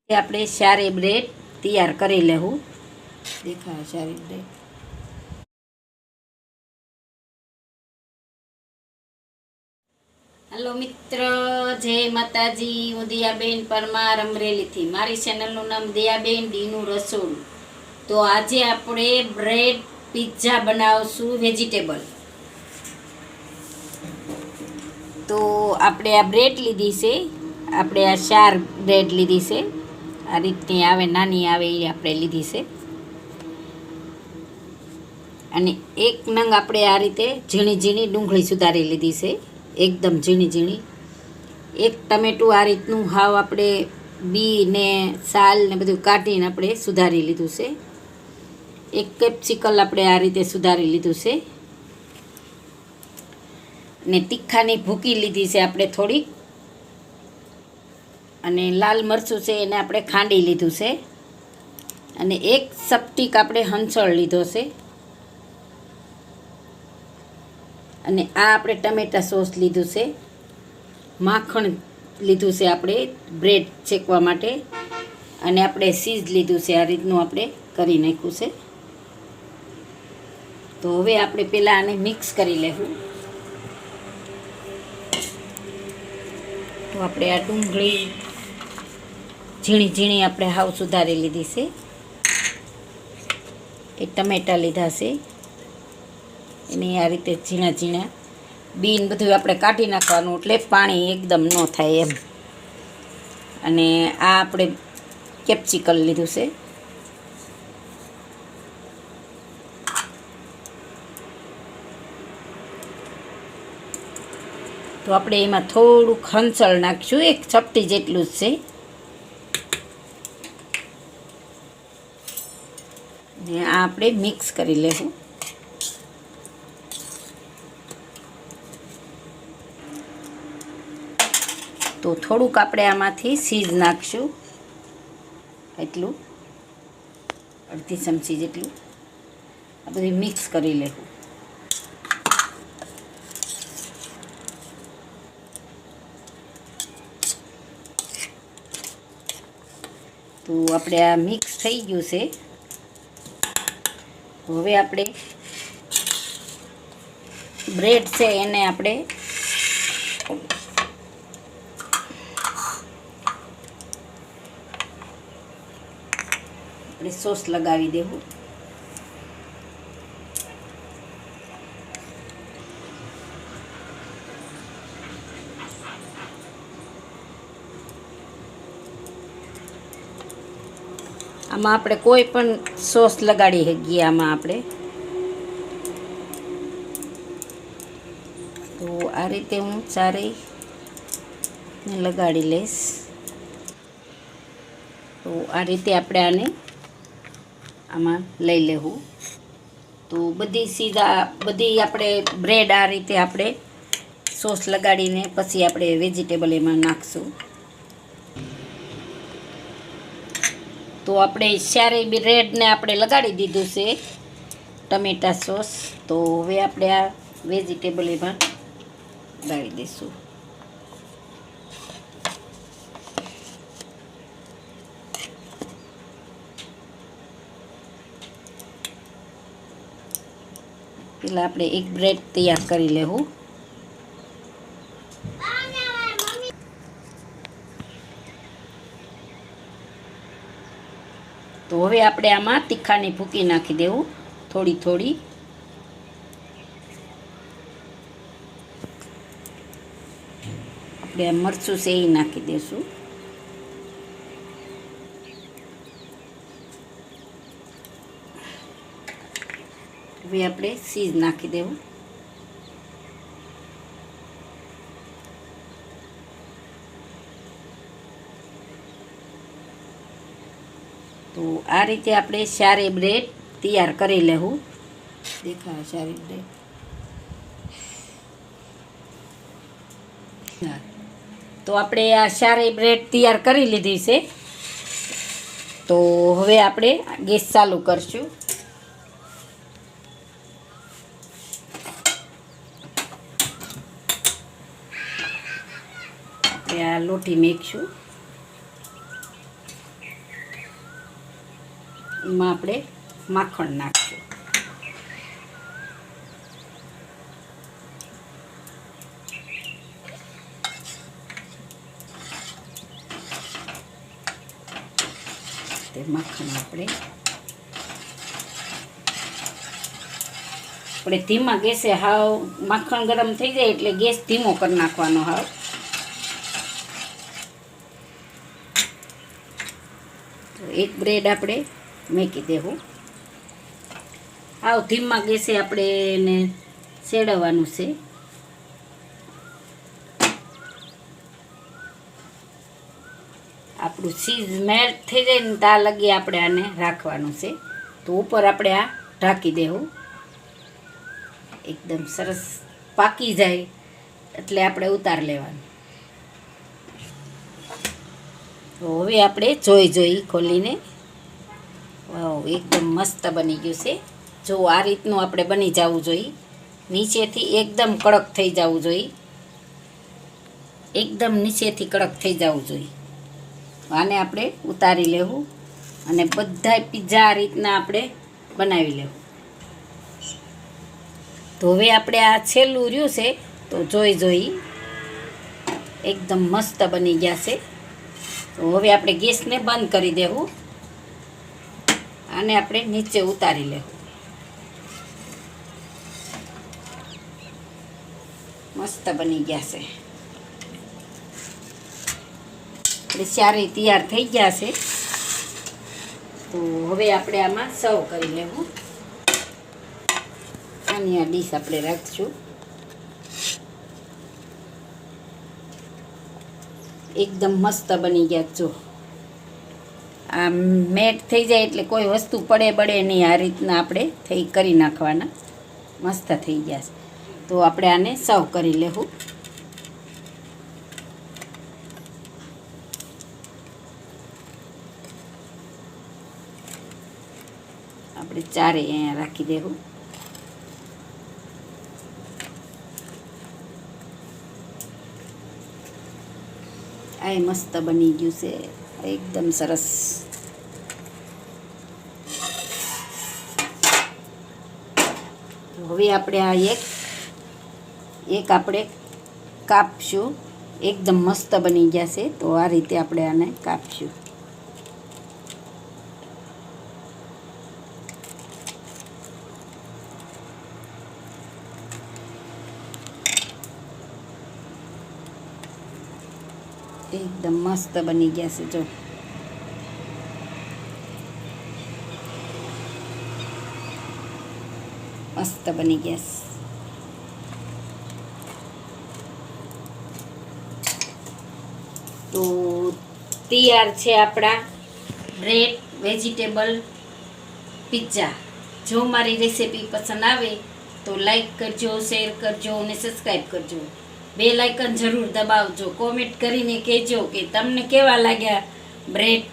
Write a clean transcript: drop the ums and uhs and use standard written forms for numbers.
આપણે સારી બ્રેડ તૈયાર કરી લેવું. દેખાય સારી બ્રેડ. હેલો મિત્ર, જય માતાજી. હું દિયાબેન પરમાર અમરેલીથી. મારી ચેનલનું નામ દિયાબેન ડીનું રસોડું. તો આજે આપણે બ્રેડ પિઝા બનાવશું વેજીટેબલ. તો આપણે આ બ્રેડ લીધી છે, આપણે આ 4 બ્રેડ લીધી છે. આ રીતની આવે, નાની આવે એ આપણે લીધી છે. અને એક નંગ આપણે આ રીતે ઝીણી ઝીણી ડુંગળી સુધારી લીધી છે, એકદમ ઝીણી ઝીણી. એક ટમેટું આ રીતનું હાવ આપણે બી ને સાલ ને બધું કાઢીને આપણે સુધારી લીધું છે. એક કેપ્સિકલ આપણે આ રીતે સુધારી લીધું છે. ને તીખાની ભૂકી લીધી છે આપણે થોડીક. અને લાલ મરચું છે એને આપણે ખાંડી લીધું છે. અને એક સપટીક આપણે હંચળ લીધો છે. અને આ આપણે ટમેટા સોસ લીધું છે. માખણ લીધું છે આપણે બ્રેડ શેકવા માટે. અને આપણે ચીઝ લીધું છે, આ રીતનું આપણે કરી નાખ્યું છે. તો હવે આપણે પહેલાં આને મિક્સ કરી લેવું. તો આપણે આ ડુંગળી ઝીણી ઝીણી આપણે હાવ સુધારી લીધી છે. એ ટમેટાં લીધા છે, એને આ રીતે ઝીણા ઝીણા બીન બધું આપણે કાઢી નાખવાનું, એટલે પાણી એકદમ ન થાય એમ. અને આ આપણે કેપ્સિકલ લીધું છે. તો આપણે એમાં થોડુંક હંચળ નાખીશું, એક ચપટી જેટલું જ છે. ને આ આપણે મિક્સ કરી લેવું. તો થોડુંક આપણે આમાંથી ચીઝ નાખશું, એટલું અડધી ચમચી જેટલું. આ બધું મિક્સ કરી લેવું. તો આપણે આ મિક્સ થઈ ગયું છે. હવે આપણે બ્રેડ છે એને આપણે સોસ લગાવી દેવું. આમાં આપણે કોઈ પણ સોસ લગાડી શકીએ. આમાં આપણે તો આ રીતે હું ચારેયને લગાડી લઈશ. તો આ રીતે આપણે આને આમાં લઈ લેવું. તો બધી આપણે બ્રેડ આ રીતે આપણે સોસ લગાડીને પછી આપણે વેજીટેબલ એમાં નાખશું. તો આપણે ચારેય બ્રેડને આપણે લગાડી દીધું છે ટમેટા સોસ. તો હવે આપણે આ વેજીટેબલ એમાં લગાડી દઈશું. પેલા આપણે એક બ્રેડ તૈયાર કરી લેવું. તો હવે આપણે આમાં તીખાની ભૂકી નાખી દેવું, થોડી થોડી. આપણે આ મરચું છે એ નાખી દઈશું. હવે આપણે ચીઝ નાખી દેવું. તો આ રીતે આપણે સારી બ્રેડ તૈયાર કરી લેવું. દેખાય સારી બ્રેડ. તો આપણે આ સારી બ્રેડ તૈયાર કરી લીધી છે. તો હવે આપણે ગેસ ચાલુ કરશું. આ લોટી મેકશું. એમાં આપણે માખણ નાખશું. તે માખણ આપણે ધીમા ગેસે હાવ માખણ ગરમ થઈ જાય એટલે ગેસ ધીમો કરી નાખવાનો હાવ. તો એક બ્રેડ આપણે મૂકી દેવું. હાવ ધીમા ગેસે આપણે એને શેડવવાનું છે. આપણું ચીઝ મેલ્ટ થઈ જાય ને ત્યાં લગી આપણે આને રાખવાનું છે. તો ઉપર આપણે આ ઢાંકી દેવું. એકદમ સરસ પાકી જાય એટલે આપણે ઉતાર લેવાનું. તો હવે આપણે જોઈ ખોલીને, વાવ એકદમ મસ્ત બની ગયું છે. જો આ રીતનું આપણે બની જવું જોઈએ. નીચેથી એકદમ કડક થઈ જવું જોઈએ. એકદમ નીચેથી કડક થઈ જવું જોઈએ. આને આપણે ઉતારી લેવું અને બધાય પીઝા આ રીતના આપણે બનાવી લેવું. તો હવે આપણે આ છેલ્લું રહ્યું છે તો જોઈ એકદમ મસ્ત બની ગયા છે. તો હવે આપણે ગેસને બંધ કરી દેવું. આને આપણે નીચે ઉતારી લેવું. મસ્ત બની ગયા છે. આપણે ચારે તૈયાર થઈ ગયા છે. તો હવે આપણે આમાં સર્વ કરી લેવું. આની આ ડીશ આપણે રાખશું. એકદમ મસ્ત બની ગયા. જો આ મેટ થઈ જાય એટલે કોઈ વસ્તુ બળે નહીં. આ રીતના આપણે કરી નાખવાના. મસ્ત થઈ ગયા છે. તો આપણે આને સર્વ કરી લેવું. આપણે ચારે અહીંયા રાખી દેવું. આ મસ્ત બની ગયું છે. એકદમ સરસ. હવે આપણે આ એક આપણે કાપશું. એકદમ મસ્ત બની ગયા છે. તો આ રીતે આપણે આને કાપશું. એકદમ મસ્ત બની ગયા છે. જો મસ્ત બની ગયા છે. તો તૈયાર છે આપણા બ્રેડ વેજીટેબલ પિઝા. જો મારી રેસીપી પસંદ આવે તો લાઈક કરજો, શેર કરજો અને સબસ્ક્રાઈબ કરજો. બેલ આઇકન જરૂર દબાવજો. કોમેન્ટ કરીને કહેજો કે તમને કેવા લાગ્યા બ્રેડ